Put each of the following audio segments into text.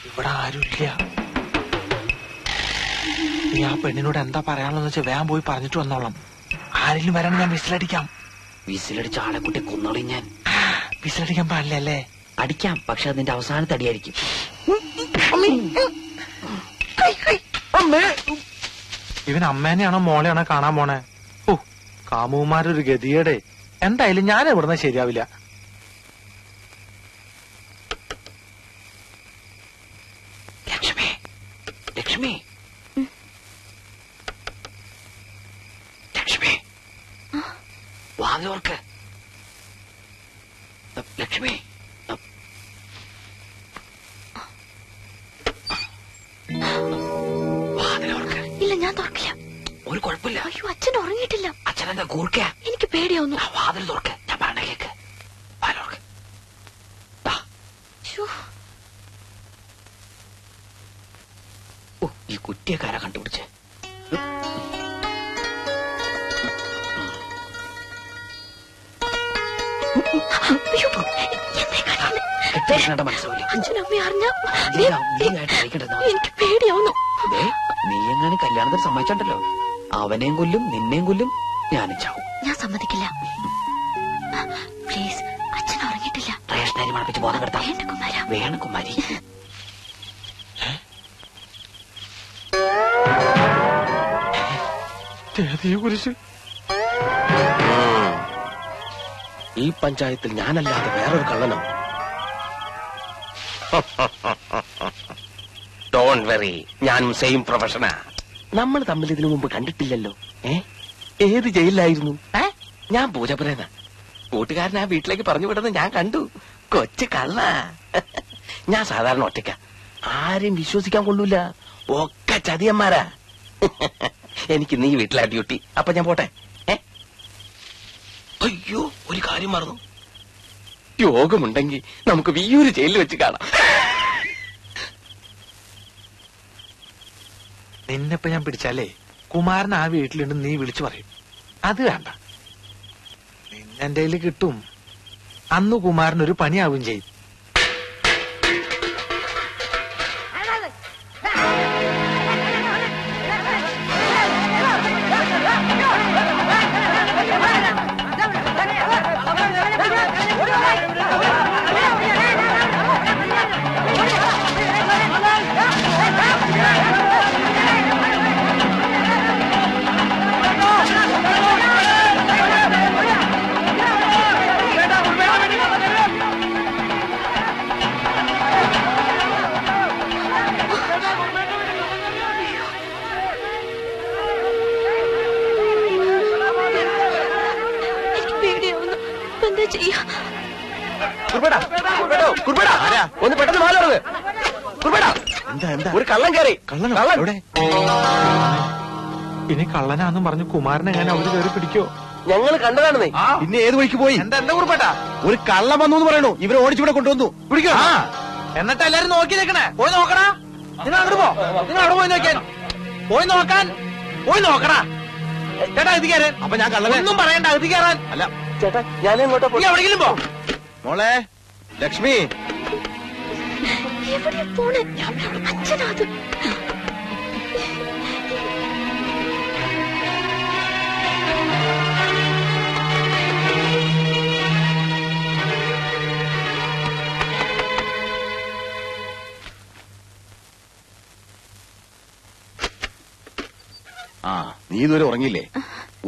ഇവിടെ ആരുമില്ല. നീ ആ പെണ്ണിനോട് എന്താ പറയാനുള്ളതെന്ന് വെച്ചാൽ വേഗം പോയി പറഞ്ഞിട്ട് വന്നോളാം. ആരെങ്കിലും വരാൻ ഞാൻ വിസിലടിക്കാം. വിസിലടിച്ച ആളെ കുട്ടി കൊന്നോളി ഞാൻ. വിസിലടിക്കാൻ പാടില്ല അല്ലേ? അടിക്കാം, പക്ഷെ അതിന്റെ അവസാനത്തെ അടിയായിരിക്കും. ഇവൻ അമ്മേനെയാണോ മോളെയാണോ കാണാൻ പോണേ? ഓ, കാമുമാരൊരു ഗതിയേടെ. എന്തായാലും ഞാൻ ഇവിടുന്ന് ശരിയാവില്ല. ലക്ഷ്മി, ലക്ഷ്മി, ലക്ഷ്മി, വാതിലോർക്ക്. ലക്ഷ്മി, വാതിലോർക്ക്. ഇല്ല, ഞാൻ തുറക്കില്ല. ഒരു കുഴപ്പമില്ല. അയ്യോ, അച്ഛൻ ഉറങ്ങിയിട്ടില്ല. അച്ഛനെന്താ കൂർക്ക? എനിക്ക് പേടിയാവുന്നു. വാതിൽ തുറക്ക്, ഞാൻ പറഞ്ഞ കേക്ക്. വാതിലോർക്ക്. ഓ, ഈ കുറ്റിയക്കാരാ കണ്ടുപിടിച്ച്. എനിക്ക് പേടിയാവുന്നു. നീ എങ്ങനെ കല്യാണത്തിന് സമ്മതിച്ചോ അവനെയും കൊല്ലും നിന്നെയും കൊല്ലും, ഞാനും ചാവും. ഞാൻ സമ്മതിക്കില്ല. പ്ലീസ്, അച്ഛൻ ഉറങ്ങിയിട്ടില്ല. റേഷനരി മണപ്പിച്ച് ബോധം കെടുത്താം. വേണം കുമാരി. ഈ പഞ്ചായത്തിൽ ഞാനല്ലാതെ വേറൊരു കള്ളനോ? ഡോണ്ട് വെറി, ഞാനും സെയിം പ്രൊഫഷനാ. നമ്മൾ തമ്മിൽ ഇതിനു മുമ്പ് കണ്ടിട്ടില്ലല്ലോ. ഏത് ജയിലിലായിരുന്നു? ഞാൻ പൂജപ്പുരേന. കൂട്ടുകാരൻ ആ വീട്ടിലേക്ക് പറഞ്ഞു വിടുന്നത് ഞാൻ കണ്ടു. കൊച്ചു കള്ള. ഞാൻ സാധാരണ ഒറ്റയ്ക്ക, ആരെയും വിശ്വസിക്കാൻ കൊള്ളൂല. ഒക്കെ ചതിയന്മാരാ. എനിക്ക് നീ വീട്ടിലാ ഡ്യൂട്ടി. അപ്പൊ ഞാൻ പോട്ടെ. അയ്യോ, ഒരു കാര്യം മറന്നു. യോഗമുണ്ടെങ്കിൽ നമുക്ക് വിയ്യൂര് ജയിലിൽ വെച്ച് കാണാം. നിന്നെപ്പോ ഞാൻ പിടിച്ചാലേ കുമാരൻ ആ വീട്ടിലുണ്ട് നീ വിളിച്ചു പറയും. അത് വേണ്ട, നിന്നെന്റെ കയ്യിൽ കിട്ടും. അന്ന് കുമാരനൊരു പണിയാവും ചെയ്യും. ഒന്ന് പെട്ടെന്ന് മാറുന്നത്. ഒരു കള്ളൻ കയറി. ഇനി കള്ളനാന്നും പറഞ്ഞു കുമാരനെ ഞാൻ അവര് കയറി പിടിക്കോ? ഞങ്ങൾ കണ്ടതാണെന്നേ. പിന്നെ ഏത് വഴിക്ക് പോയി? എന്താ കുറിപ്പേട്ടാ? ഒരു കള്ളം വന്നു എന്ന് പറയണു. ഇവരെ ഓടിച്ചിവിടെ കൊണ്ടുവന്നു. പിടിക്കോ? എന്നിട്ട് എല്ലാരും നോക്കി നിൽക്കണേ. പോയി നോക്കണാ. നിങ്ങൾ അങ്ങോട്ട് പോ. നിങ്ങൾ അവിടെ പോയി നോക്കിയാൽ പോയി നോക്കാൻ. പോയി നോക്കണാ ചേട്ടാ. ഇത് കയറാൻ. അപ്പൊ ഞാൻ കള്ളനൊന്നും പറയണ്ട. ഇത് കയറാൻ അല്ല ചേട്ടാ. ഞാൻ എങ്ങോട്ടാ? എവിടെയെങ്കിലും പോ. മോളെ ലക്ഷ്മി. അച്ഛനാത്. നീ ഇതുവരെ ഉറങ്ങിയില്ലേ?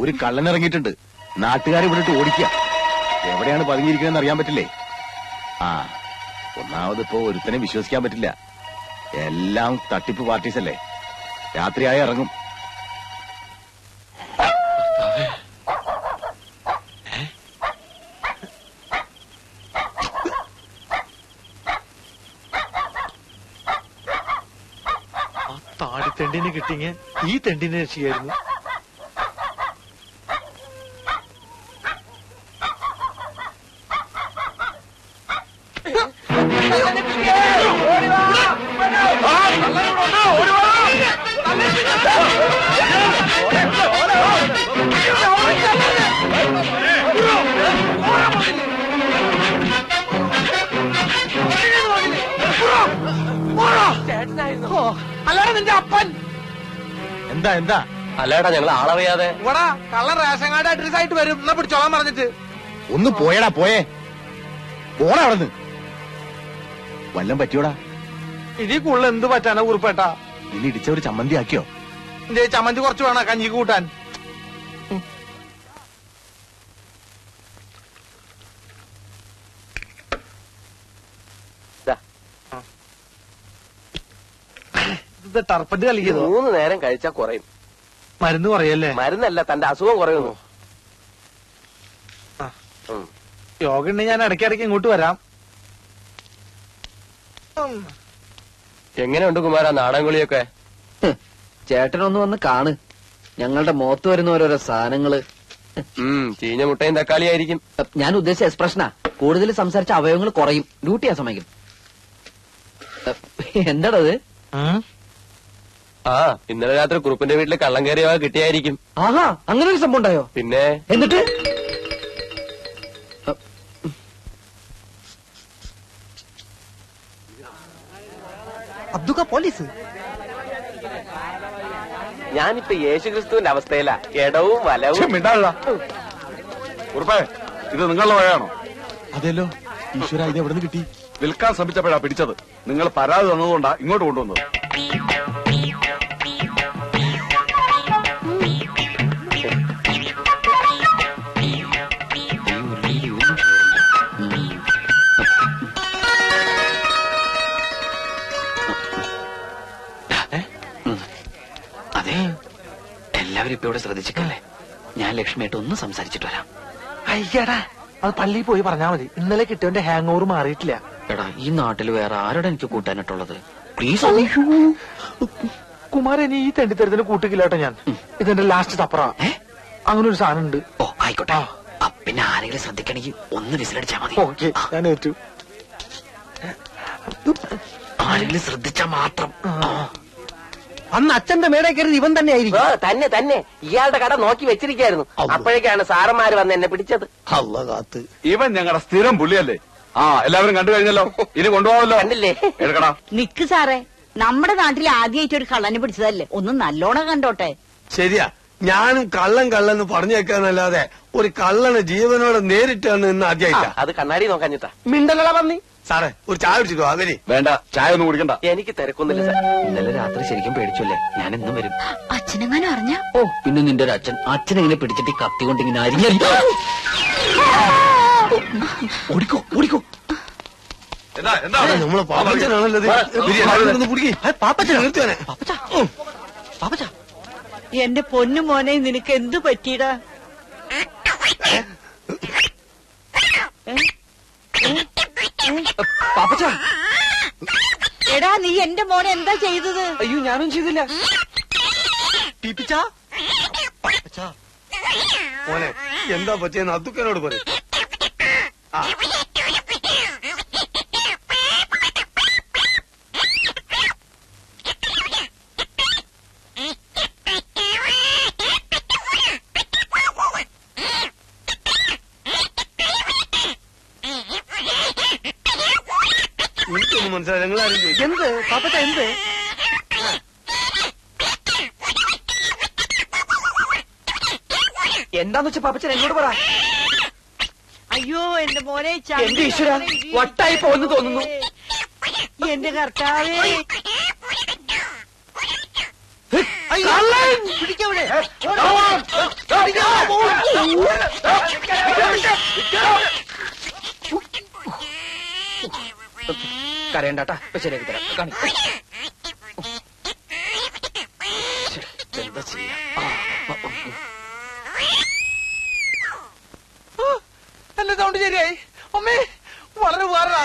ഒരു കള്ളൻ ഇറങ്ങിയിട്ടുണ്ട്. നാട്ടുകാരെ ഇവിടിട്ട് ഓടിക്കുക. എവിടെയാണ് പതുങ്ങിയിരിക്കുന്നതെന്ന് അറിയാൻ പറ്റില്ലേ? ഒന്നാമത് ഇപ്പോ ഒരുത്തനെ വിശ്വസിക്കാൻ പറ്റില്ല. എല്ലാം തട്ടിപ്പ് പാർട്ടീസ് അല്ലേ. രാത്രിയായി ഇറങ്ങും. താടി തെണ്ടിനെ കിട്ടിങ്ങ ഈ തെണ്ടിനെ രക്ഷിക്കായിരുന്നു. നിന്റെ അപ്പൻ. എന്താ എന്താ? അല്ലേടാ ഞങ്ങൾ ആളറിയാതെ ഇവിടെ കള്ള റേഷൻ കാർഡ് അഡ്രസ് ആയിട്ട് വരും. എന്നാ പിടിച്ചോളാൻ പറഞ്ഞിട്ട്. ഒന്ന് പോയടാ, പോയേ. പോടാ അവിടുന്ന്. വല്ലം പറ്റിയോടാ? ഇനി കൂടുതൽ എന്ത് പറ്റാനാ കുറിപ്പേട്ടാ? ഇനി ഇടിച്ച ഒരു ചമ്മന്തി ആക്കിയോ? എന്റെ ചമ്മന്തി കുറച്ച് വേണം കഞ്ഞിക്ക് കൂട്ടാൻ. ഇത് ടർപ്പറ്റ് കളിക്കുന്നു. 3 നേരം കഴിച്ചാ കുറയും. മരുന്ന് കുറയല്ലേ? മരുന്നല്ല, തന്റെ അസുഖം കുറയുന്നു. യോഗ ഉണ്ടെങ്കിൽ ഞാൻ ഇടയ്ക്കിടയ്ക്ക് ഇങ്ങോട്ട് വരാം. എങ്ങനെയുണ്ട് കുമാരാ നാടൻകുളിയൊക്കെ? ചേട്ടനൊന്ന് വന്ന് കാണ്. ഞങ്ങളുടെ മുഖത്ത് വരുന്ന ഓരോരോ സാധനങ്ങള്. ചീഞ്ഞ മുട്ടയും തക്കാളിയായിരിക്കും. ഞാൻ ഉദ്ദേശിച്ച എക്സ്പ്രഷനാ. കൂടുതൽ സംസാരിച്ച അവയവങ്ങൾ കുറയും. ഡ്യൂട്ടിയാ സമയം. എന്താടത്? ആ, ഇന്നലെ രാത്രി കുറുപ്പിന്റെ വീട്ടിൽ കള്ളം കയറിയ കിട്ടിയായിരിക്കും. ആഹാ, അങ്ങനെ ഒരു സംഭവം ഉണ്ടായോ? പിന്നെ എന്നിട്ട് അബ്ദുക്ക പോലീസ്. ഞാനിപ്പോ യേശുക്രിസ്തുവിന്റെ അവസ്ഥയിലാ. ഇടവും വലവും. ഉറപ്പേ, ഇത് നിങ്ങളുടെ വഴയാണോ? അതെല്ലോ. ഈശ്വര, ഇത് എവിടെ നിന്ന് കിട്ടി? വിൽക്കാൻ ശ്രമിച്ചപ്പോഴാ പിടിച്ചത്. നിങ്ങൾ പരാതി തന്നതുകൊണ്ടാ ഇങ്ങോട്ട് കൊണ്ടുവന്നത്. അതെ, എല്ലാവരും ഇപ്പൊ ഇവിടെ ശ്രദ്ധിച്ചിട്ടല്ലേ. ഞാൻ ലക്ഷ്മിയായിട്ട് ഒന്ന് സംസാരിച്ചിട്ട് വരാം. അയ്യടാ, അത് പള്ളിയിൽ പോയി പറഞ്ഞാ മതി. ഇന്നലെ കിട്ടിയവന്റെ ഹാങ് ഓവർ മാറിയിട്ടില്ല. എടാ, ഈ നാട്ടിൽ വേറെ ആരോടെ എനിക്ക് കൂട്ടാനായിട്ടുള്ളത്? പ്ലീസ്. കുമാരൻ, ഈ തെണ്ടിത്തരത്തിന് കൂട്ടിക്കില്ലാട്ടോ ഞാൻ. ഇതെന്റെ ലാസ്റ്റ് തപ്പറ. അങ്ങനെ ഒരു സാധനം ഉണ്ട്. ഓ, ആയിക്കോട്ടെ. പിന്നെ ആരെങ്കിലും ശ്രദ്ധിക്കണമെങ്കിൽ ഒന്ന് വിസിലടിച്ചാ മതി. ഓക്കെ, ഞാൻ ഏറ്റു. ആരെങ്കിലും ശ്രദ്ധിച്ചാ മാത്രം. അന്ന് അച്ഛന്റെ മേടെ കയറി ഇവൻ തന്നെ ആയിരിക്കും. തന്നെ തന്നെ ഇയാളുടെ കട നോക്കി വെച്ചിരിക്കായിരുന്നു. അപ്പോഴേക്കാണ് സാറന്മാര് വന്ന് എന്നെ പിടിച്ചത്. അള്ള കാത്ത്. ഇവൻ ഞങ്ങളുടെ സ്ഥിരം പുള്ളിയല്ലേ. ആ, എല്ലാവരും കണ്ടു കഴിഞ്ഞല്ലോ. ഇനി കൊണ്ടുപോകാമല്ലോ. കണ്ടില്ലേ? എടുക്കടാ. നിക്ക് സാറേ, നമ്മുടെ നാട്ടിൽ ആദ്യമായിട്ട് ഒരു കള്ളനെ പിടിച്ചതല്ലേ, ഒന്ന് നല്ലോണം കണ്ടോട്ടെ. ശരിയാ, ഞാനും കള്ളൻ പറഞ്ഞേക്കാന്നല്ലാതെ ഒരു കള്ളനെ ജീവനോടെ നേരിട്ടാണ് ഇന്ന് ആദ്യമായിട്ടാ. അത് കണ്ണാടി നോക്കാഞ്ഞിട്ടാ. മിണ്ടലട പന്നി. സാറേ, ഒരു ചായ കുടിച്ചിട്ടോ? അവര് വേണ്ട, ചായ ഒന്നും കുടിക്കണ്ട. എനിക്ക് തിരക്കൊന്നുമില്ല സാർ. ഇന്നലെ രാത്രി ശരിക്കും പേടിച്ചല്ലേ. ഞാൻ ഇന്നും വരും. അച്ഛനെങ്ങാനും അറിഞ്ഞ? ഓ, പിന്നെ നിന്റെ ഒരു അച്ഛനെങ്ങനെ പിടിച്ചിട്ട് ഈ കത്തി കൊണ്ട് ഇങ്ങനെ അരിഞ്ഞ. ഓടിക്കോ ഓടിക്കോ. നമ്മളെ പാപ്പച്ചനാണല്ലോ പാപ്പച്ച. എന്റെ പൊന്നു മോനെ, നിനക്ക് എന്തു പറ്റിയടാ? പാപ്പച്ച. എടാ, നീ എന്റെ മോനെ എന്താ ചെയ്തത്? അയ്യോ, ഞാനും ചെയ്തില്ല. മോനെ, എന്താ പറ്റിയെന്ന് അത്തുക്കനോട് പറയും. എനിക്കൊന്നും മനസ്സിലായി. നിങ്ങളാരും ചോദിച്ചു എന്ത് പാപ്പച്ച? എന്ത്? എന്താന്ന് വെച്ചാ പാപ്പച്ചൻ എന്നോട് പറ. അയ്യോ, എന്റെ മോനെ, എന്റെ ഈശ്വരാ, വട്ടായി പോയെന്ന് തോന്നുന്നു. എന്റെ കർത്താവേ. പിടിക്കവിടെ. കരയണ്ടാട്ടാ, ഇപ്പൊ ശരിയാക്കി തരാം. കാണി. എന്താ ചെയ്യാ? എന്റെ സൗണ്ട് ശരിയായി. അമ്മേ, വളരെ വേറെ.